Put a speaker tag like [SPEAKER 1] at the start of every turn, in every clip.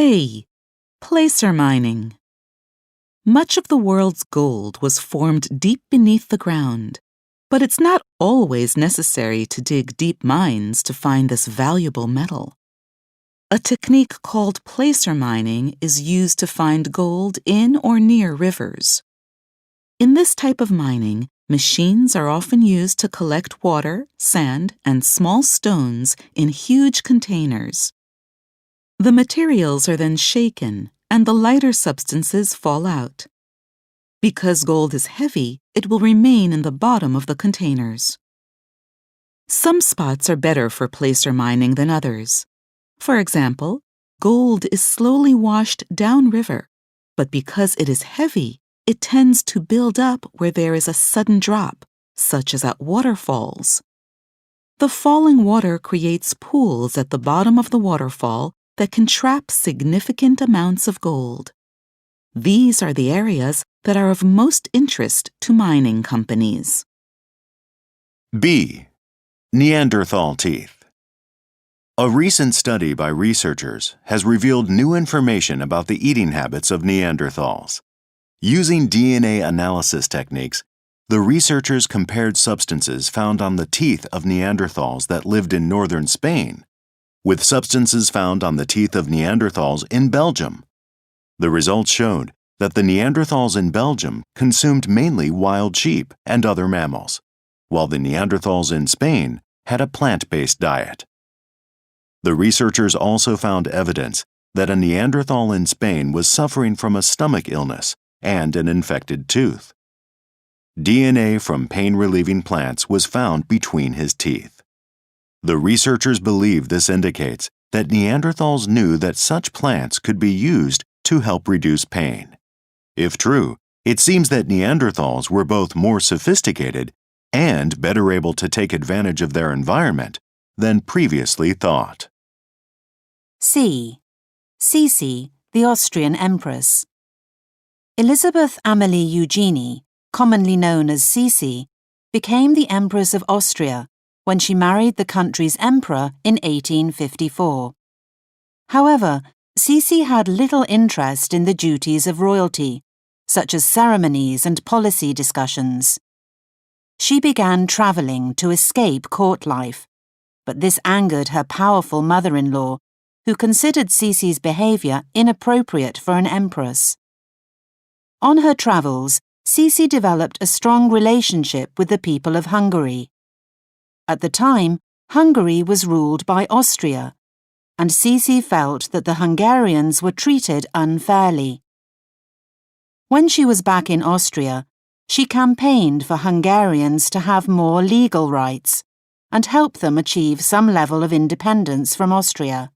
[SPEAKER 1] A. Placer mining. Much of the world's gold was formed deep beneath the ground, but it's not always necessary to dig deep mines to find this valuable metal. A technique called placer mining is used to find gold in or near rivers. In this type of mining, machines are often used to collect water, sand, and small stones in huge containers. The materials are then shaken, and the lighter substances fall out. Because gold is heavy, it will remain in the bottom of the containers. Some spots are better for placer mining than others. For example, gold is slowly washed downriver, but because it is heavy, it tends to build up where there is a sudden drop, such as at waterfalls. The falling water creates pools at the bottom of the waterfall that can trap significant amounts of gold. These are the areas that are of most interest to mining companies.
[SPEAKER 2] B. Neanderthal teeth. A recent study by researchers has revealed new information about the eating habits of Neanderthals. Using DNA analysis techniques, the researchers compared substances found on the teeth of Neanderthals that lived in northern Spain with substances found on the teeth of Neanderthals in Belgium. The results showed that the Neanderthals in Belgium consumed mainly wild sheep and other mammals, while the Neanderthals in Spain had a plant-based diet. The researchers also found evidence that a Neanderthal in Spain was suffering from a stomach illness and an infected tooth. DNA from pain-relieving plants was found between his teeth. The researchers believe this indicates that Neanderthals knew that such plants could be used to help reduce pain. If true, it seems that Neanderthals were both more sophisticated and better able to take advantage of their environment than previously thought.
[SPEAKER 3] C. Sisi, the Austrian Empress. Elizabeth Amalie Eugenie, commonly known as Sisi, became the Empress of Austria when she married the country's emperor in 1854. However, Sisi had little interest in the duties of royalty, such as ceremonies and policy discussions. She began travelling to escape court life, but this angered her powerful mother-in-law, who considered Sisi's behaviour inappropriate for an empress. On her travels, Sisi developed a strong relationship with the people of Hungary. At the time, Hungary was ruled by Austria, and Sisi felt that the Hungarians were treated unfairly. When she was back in Austria, she campaigned for Hungarians to have more legal rights and help them achieve some level of independence from Austria.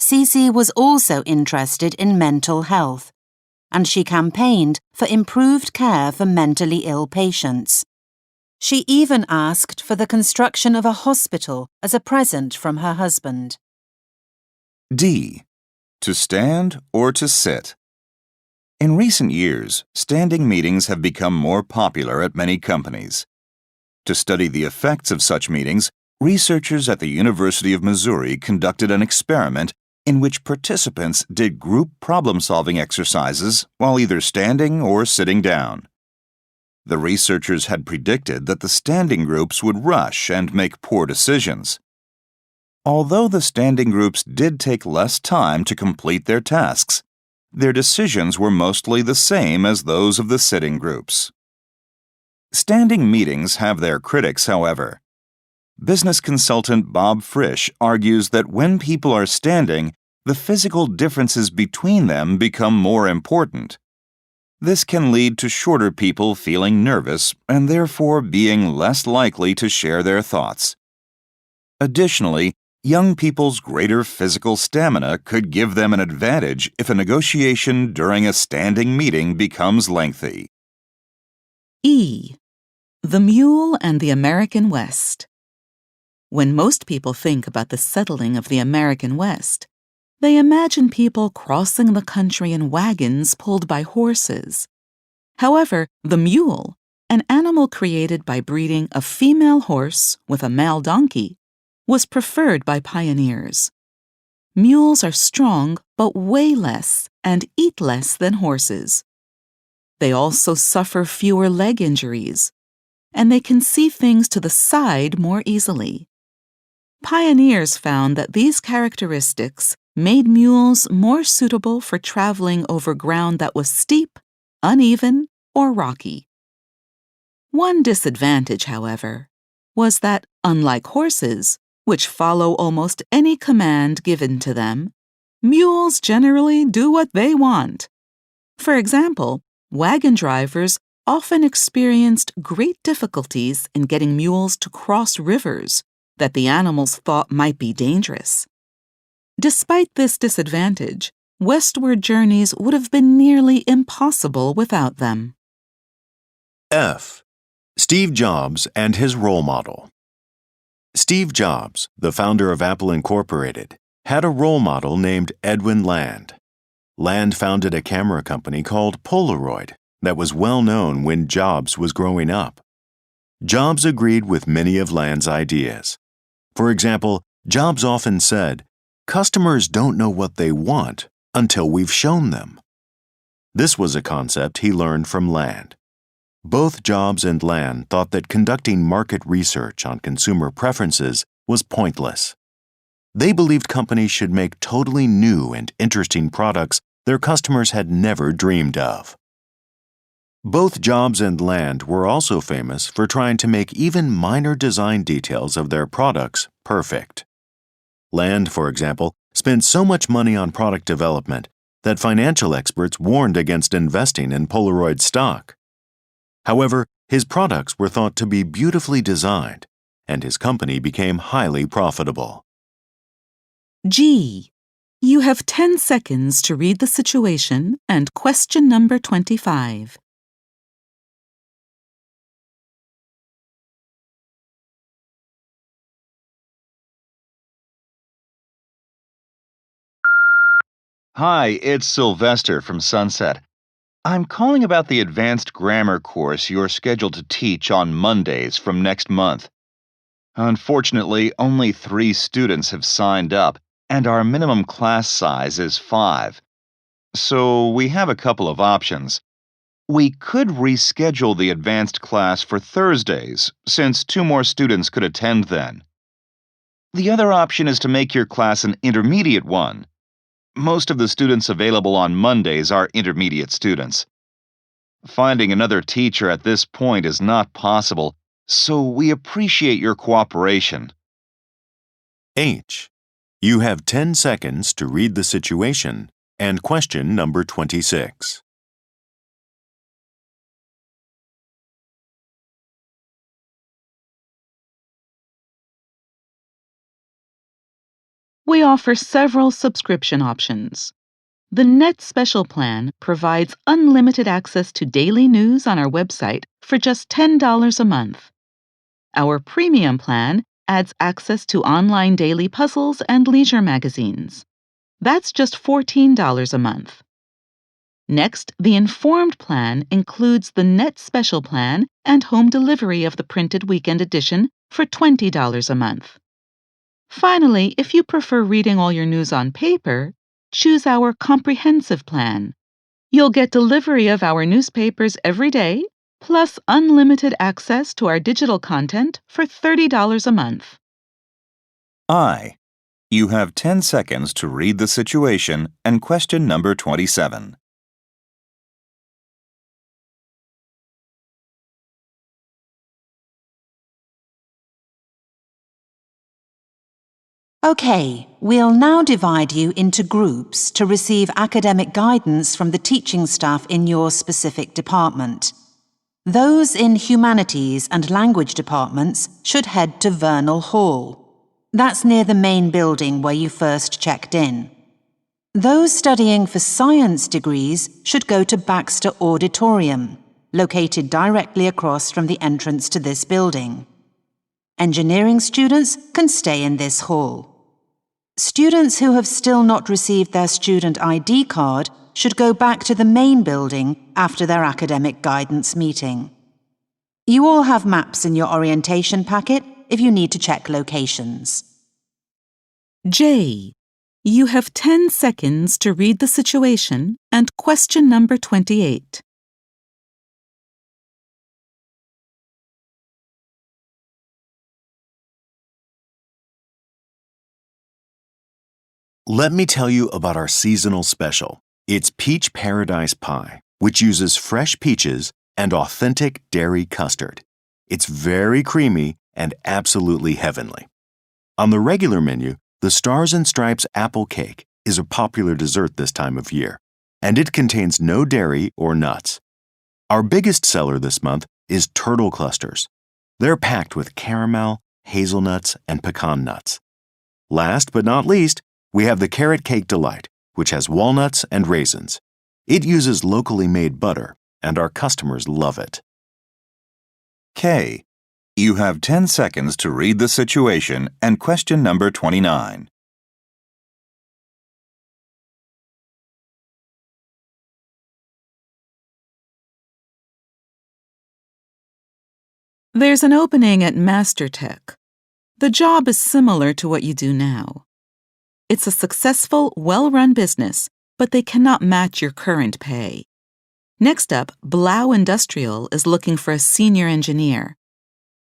[SPEAKER 3] Sisi was also interested in mental health, and she campaigned for improved care for mentally ill patients. She even asked for the construction of a hospital as a present from her husband.
[SPEAKER 4] D. To stand or to sit. In recent years, standing meetings have become more popular at many companies. To study the effects of such meetings, researchers at the University of Missouri conducted an experiment in which participants did group problem-solving exercises while either standing or sitting down. The researchers had predicted that the standing groups would rush and make poor decisions. Although the standing groups did take less time to complete their tasks, their decisions were mostly the same as those of the sitting groups. Standing meetings have their critics, however. Business consultant Bob Frisch argues that when people are standing, the physical differences between them become more important. This can lead to shorter people feeling nervous and therefore being less likely to share their thoughts. Additionally, young people's greater physical stamina could give them an advantage if a negotiation during a standing meeting becomes lengthy.
[SPEAKER 1] E. The Mule and the American West. When most people think about the settling of the American West, they imagine people crossing the country in wagons pulled by horses. However, the mule, an animal created by breeding a female horse with a male donkey, was preferred by pioneers. mules are strong but weigh less and eat less than horses. They also suffer fewer leg injuries, and they can see things to the side more easily. Pioneers found that these characteristics made mules more suitable for traveling over ground that was steep, uneven, or rocky. One disadvantage, however, was that, unlike horses, which follow almost any command given to them, mules generally do what they want. For example, wagon drivers often experienced great difficulties in getting mules to cross rivers that the animals thought might be dangerous. Despite this disadvantage, westward journeys would have been nearly impossible without them.
[SPEAKER 2] F. Steve Jobs and his role model. Steve Jobs, the founder of Apple Incorporated, had a role model named Edwin Land. Land founded a camera company called Polaroid that was well known when Jobs was growing up. Jobs agreed with many of Land's ideas. For example, Jobs often said, "Customers don't know what they want until we've shown them." This was a concept he learned from Land. Both Jobs and Land thought that conducting market research on consumer preferences was pointless. They believed companies should make totally new and interesting products their customers had never dreamed of. Both Jobs and Land were also famous for trying to make even minor design details of their products perfect. Land, for example, spent so much money on product development that financial experts warned against investing in Polaroid stock. However, his products were thought to be beautifully designed, and his company became highly profitable.
[SPEAKER 1] G. You have 10 seconds to read the situation and question number 25.
[SPEAKER 4] Hi, it's Sylvester from Sunset. I'm calling about the advanced grammar course you're scheduled to teach on Mondays from next month. Unfortunately, only 3 students have signed up, and our minimum class size is 5. So we have a couple of options. We could reschedule the advanced class for Thursdays, since 2 more students could attend then. The other option is to make your class an intermediate one. Most of the students available on Mondays are intermediate students. Finding another teacher at this point is not possible, so we appreciate your cooperation.
[SPEAKER 2] H. You have 10 seconds to read the situation and question number 26.
[SPEAKER 1] We offer several subscription options. The Net Special Plan provides unlimited access to daily news on our website for just $10 a month. Our Premium Plan adds access to online daily puzzles and leisure magazines. That's just $14 a month. Next, the Informed Plan includes the Net Special Plan and home delivery of the printed weekend edition for $20 a month. Finally, if you prefer reading all your news on paper, choose our Comprehensive Plan. You'll get delivery of our newspapers every day, plus unlimited access to our digital content for $30 a month.
[SPEAKER 4] I. You have 10 seconds to read the situation and question number 27.
[SPEAKER 3] Okay, we'll now divide you into groups to receive academic guidance from the teaching staff in your specific department. Those in humanities and language departments should head to Vernal Hall. That's near the main building where you first checked in. Those studying for science degrees should go to Baxter Auditorium, located directly across from the entrance to this building. Engineering students can stay in this hall. Students who have still not received their student ID card should go back to the main building after their academic guidance meeting. You all have maps in your orientation packet if you need to check locations.
[SPEAKER 1] J. You have 10 seconds to read the situation and question number 28.
[SPEAKER 2] Let me tell you about our seasonal special. It's Peach Paradise Pie, which uses fresh peaches and authentic dairy custard. It's very creamy and absolutely heavenly. On the regular menu, the Stars and Stripes apple cake is a popular dessert this time of year, and it contains no dairy or nuts. Our biggest seller this month is turtle clusters. They're packed with caramel, hazelnuts, and pecan nuts. Last but not least, we have the Carrot Cake Delight, which has walnuts and raisins. It uses locally made butter, and our customers love it.
[SPEAKER 4] K. You have 10 seconds to read the situation and question number 29.
[SPEAKER 1] There's an opening at MasterTech. The job is similar to what you do now. It's a successful, well-run business, but they cannot match your current pay. Next up, Blau Industrial is looking for a senior engineer.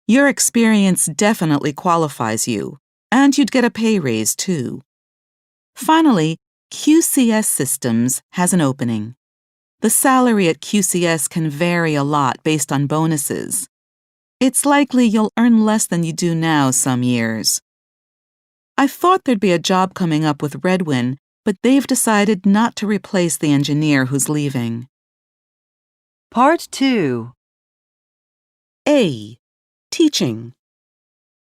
[SPEAKER 1] Your experience definitely qualifies you, and you'd get a pay raise too. Finally, QCS Systems has an opening. The salary at QCS can vary a lot based on bonuses. It's likely you'll earn less than you do now some years. I thought there'd be a job coming up with Redwin, but they've decided not to replace the engineer who's leaving.
[SPEAKER 3] Part 2.
[SPEAKER 1] A. Teaching.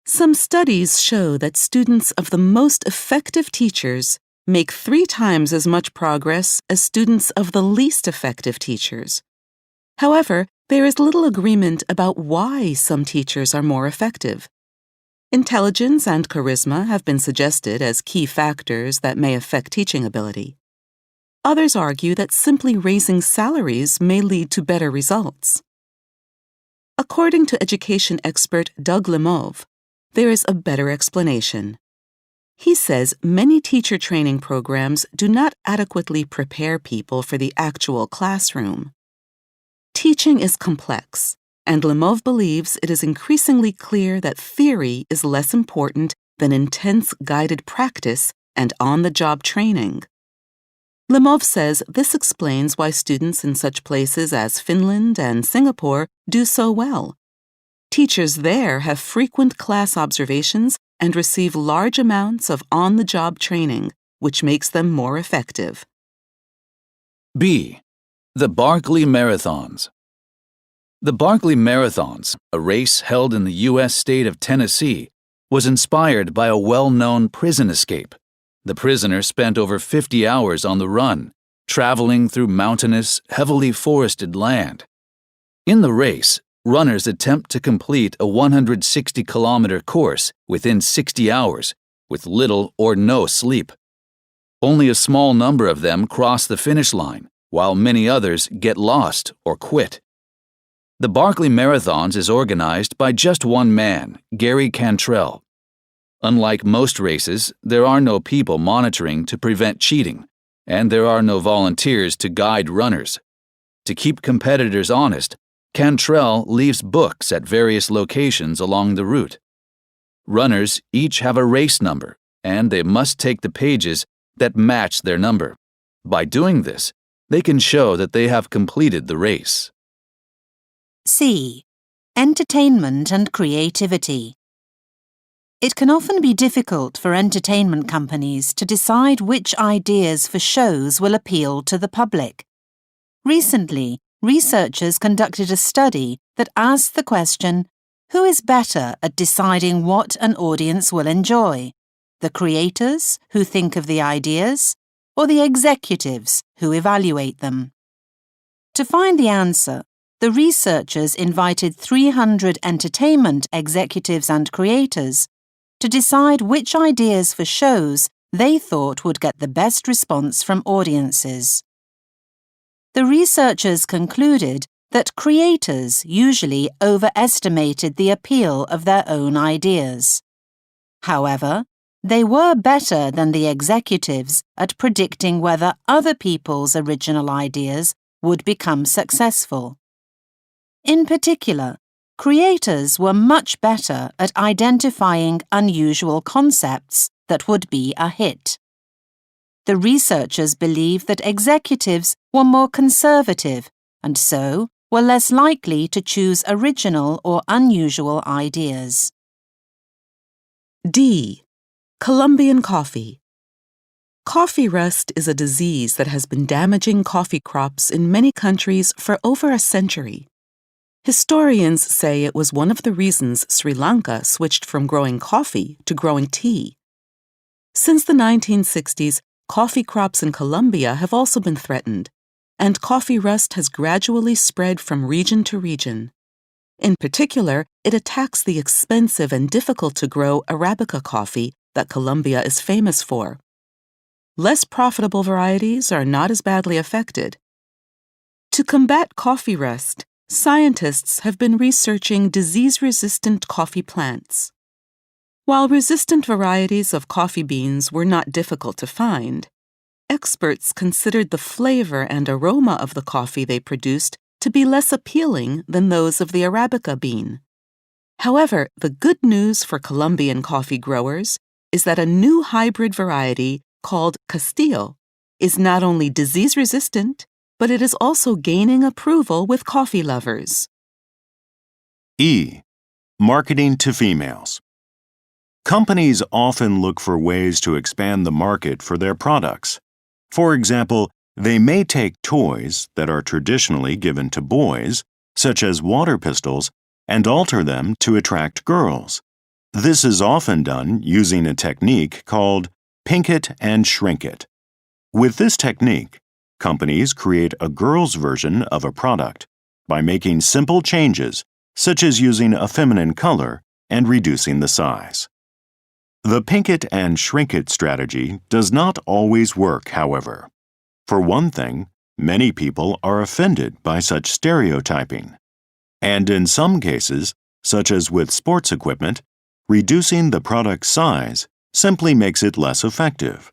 [SPEAKER 1] Some studies show that students of the most effective teachers make 3 times as much progress as students of the least effective teachers. However, there is little agreement about why some teachers are more effective. Intelligence and charisma have been suggested as key factors that may affect teaching ability. Others argue that simply raising salaries may lead to better results. According to education expert Doug Lemov, there is a better explanation. He says many teacher training programs do not adequately prepare people for the actual classroom. Teaching is complex, and Lemov believes it is increasingly clear that theory is less important than intense guided practice and on-the-job training. Lemov says this explains why students in such places as Finland and Singapore do so well. Teachers there have frequent class observations and receive large amounts of on-the-job training, which makes them more effective.
[SPEAKER 5] B. The Barkley Marathons. The Barkley Marathons, a race held in the U.S. state of Tennessee, was inspired by a well-known prison escape. The prisoner spent over 50 hours on the run, traveling through mountainous, heavily forested land. In the race, runners attempt to complete a 160-kilometer course within 60 hours, with little or no sleep. Only a small number of them cross the finish line, while many others get lost or quit. The Barkley Marathons is organized by just one man, Gary Cantrell. Unlike most races, there are no people monitoring to prevent cheating, and there are no volunteers to guide runners. To keep competitors honest, Cantrell leaves books at various locations along the route. Runners each have a race number, and they must take the pages that match their number. By doing this, they can show that they have completed the race.
[SPEAKER 3] C. Entertainment and creativity. It can often be difficult for entertainment companies to decide which ideas for shows will appeal to the public. Recently, researchers conducted a study that asked the question, who is better at deciding what an audience will enjoy? The creators, who think of the ideas, or the executives, who evaluate them? To find the answer, the researchers invited 300 entertainment executives and creators to decide which ideas for shows they thought would get the best response from audiences. The researchers concluded that creators usually overestimated the appeal of their own ideas. However, They were better than the executives at predicting whether other people's original ideas would become successful. In particular, creators were much better at identifying unusual concepts that would be a hit. The researchers believe that executives were more conservative and so were less likely to choose original or unusual ideas.
[SPEAKER 1] D. Colombian coffee. Coffee rust is a disease that has been damaging coffee crops in many countries for over a century. Historians say it was one of the reasons Sri Lanka switched from growing coffee to growing tea. Since the 1960s, coffee crops in Colombia have also been threatened, and coffee rust has gradually spread from region to region. In particular, it attacks the expensive and difficult-to-grow Arabica coffee that Colombia is famous for. Less profitable varieties are not as badly affected. To combat coffee rust, scientists have been researching disease-resistant coffee plants. While resistant varieties of coffee beans were not difficult to find, experts considered the flavor and aroma of the coffee they produced to be less appealing than those of the Arabica bean. However, the good news for Colombian coffee growers is that a new hybrid variety called Castillo is not only disease-resistant, but it is also gaining approval with coffee lovers.
[SPEAKER 2] E. Marketing to females. Companies often look for ways to expand the market for their products. For example, they may take toys that are traditionally given to boys, such as water pistols, and alter them to attract girls. This is often done using a technique called pink it and shrink it. With this technique, companies create a girl's version of a product by making simple changes, such as using a feminine color and reducing the size. The pink it and shrink it strategy does not always work, however. For one thing, many people are offended by such stereotyping. And in some cases, such as with sports equipment, reducing the product's size simply makes it less effective.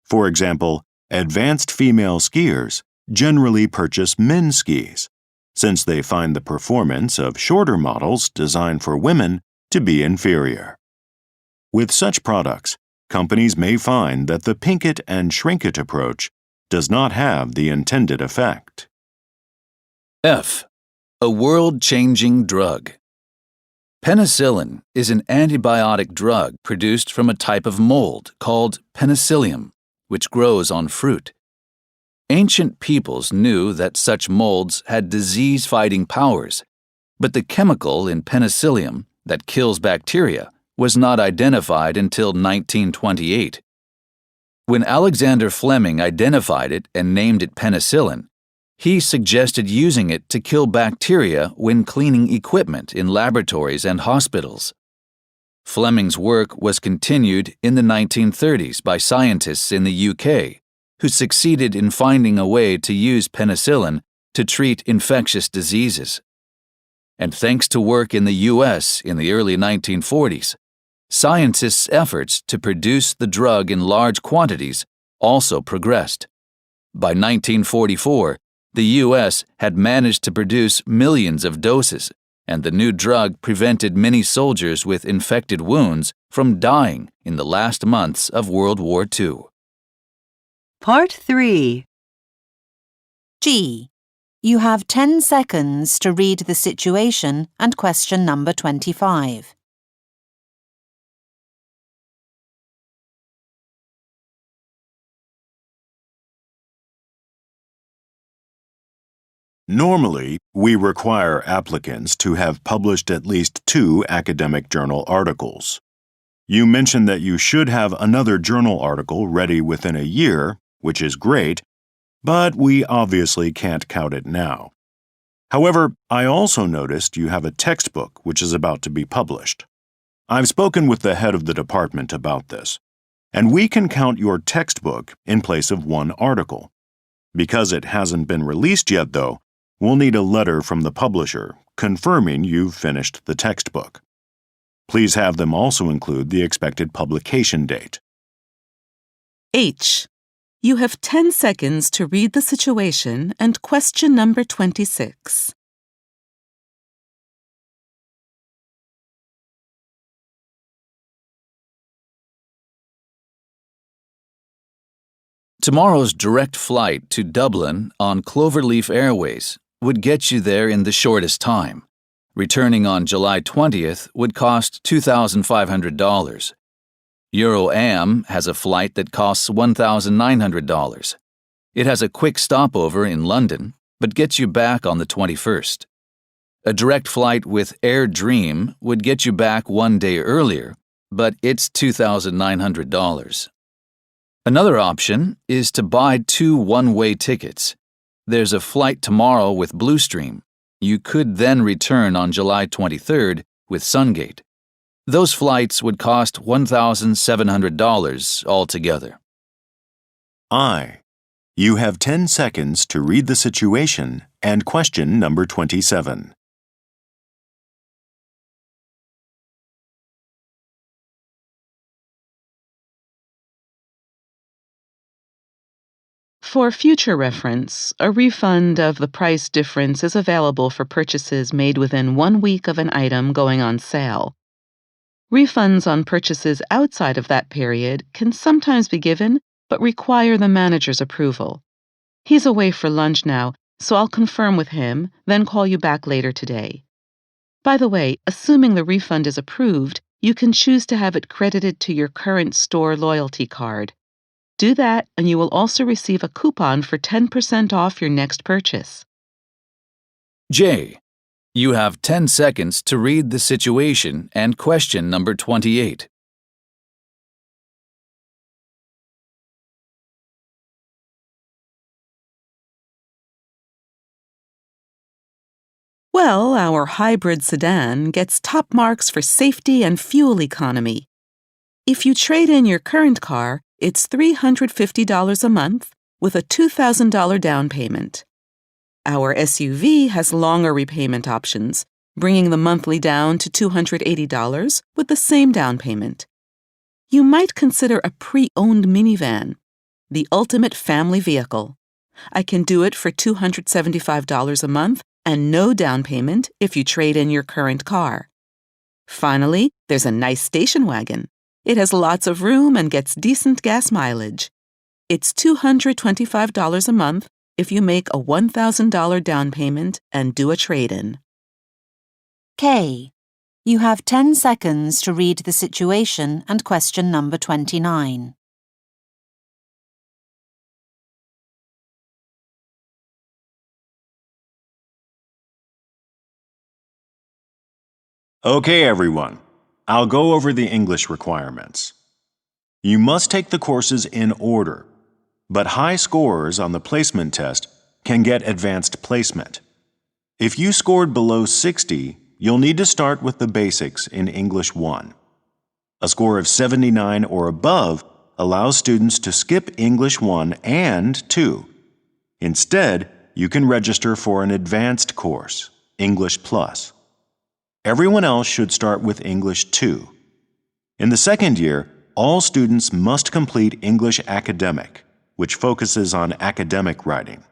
[SPEAKER 2] For example, advanced female skiers generally purchase men's skis, since they find the performance of shorter models designed for women to be inferior. With such products, companies may find that the pink it and shrink it approach does not have the intended effect.
[SPEAKER 5] F. A world-changing drug. Penicillin is an antibiotic drug produced from a type of mold called penicillium, which grows on fruit. Ancient peoples knew that such molds had disease-fighting powers, but the chemical in penicillium that kills bacteria was not identified until 1928. When Alexander Fleming identified it and named it penicillin, he suggested using it to kill bacteria when cleaning equipment in laboratories and hospitals. Fleming's work was continued in the 1930s by scientists in the UK, who succeeded in finding a way to use penicillin to treat infectious diseases. And thanks to work in the US in the early 1940s, scientists' efforts to produce the drug in large quantities also progressed. By 1944, the U.S. had managed to produce millions of doses, and the new drug prevented many soldiers with infected wounds from dying in the last months of World War II.
[SPEAKER 6] Part 3.
[SPEAKER 3] G. You have 10 seconds to read the situation and question number 25.
[SPEAKER 2] Normally, we require applicants to have published at least 2 academic journal articles. You mentioned that you should have another journal article ready within a year, which is great, but we obviously can't count it now. However, I also noticed you have a textbook which is about to be published. I've spoken with the head of the department about this, and we can count your textbook in place of 1 article. Because it hasn't been released yet, though, we'll need a letter from the publisher confirming you've finished the textbook. Please have them also include the expected publication date.
[SPEAKER 1] H. You have 10 seconds to read the situation and question number 26.
[SPEAKER 5] Tomorrow's direct flight to Dublin on Cloverleaf Airways would get you there in the shortest time. Returning on July 20th would cost $2,500. EuroAm has a flight that costs $1,900. It has a quick stopover in London, but gets you back on the 21st. A direct flight with Air Dream would get you back one day earlier, but it's $2,900. Another option is to buy 2 one-way tickets. There's a flight tomorrow with Bluestream. You could then return on July 23rd with Sungate. Those flights would cost $1,700 altogether.
[SPEAKER 2] I. You have 10 seconds to read the situation and question number 27.
[SPEAKER 1] For future reference, a refund of the price difference is available for purchases made within 1 week of an item going on sale. Refunds on purchases outside of that period can sometimes be given, but require the manager's approval. He's away for lunch now, so I'll confirm with him, then call you back later today. By the way, assuming the refund is approved, you can choose to have it credited to your current store loyalty card. Do that, and you will also receive a coupon for 10% off your next purchase.
[SPEAKER 5] J. You have 10 seconds to read the situation and question number 28.
[SPEAKER 1] Well, our hybrid sedan gets top marks for safety and fuel economy. If you trade in your current car, it's $350 a month with a $2,000 down payment. Our SUV has longer repayment options, bringing the monthly down to $280 with the same down payment. You might consider a pre-owned minivan, the ultimate family vehicle. I can do it for $275 a month and no down payment if you trade in your current car. Finally, there's a nice station wagon. It has lots of room and gets decent gas mileage. It's $225 a month if you make a $1,000 down payment and do a trade-in.
[SPEAKER 3] K. You have 10 seconds to read the situation and question number 29.
[SPEAKER 2] Okay, everyone. I'll go over the English requirements. You must take the courses in order, but high scorers on the placement test can get advanced placement. If you scored below 60, you'll need to start with the basics in English 1. A score of 79 or above allows students to skip English 1 and 2. Instead, you can register for an advanced course, English Plus. Everyone else should start with English 2. In the second year, all students must complete English Academic, which focuses on academic writing.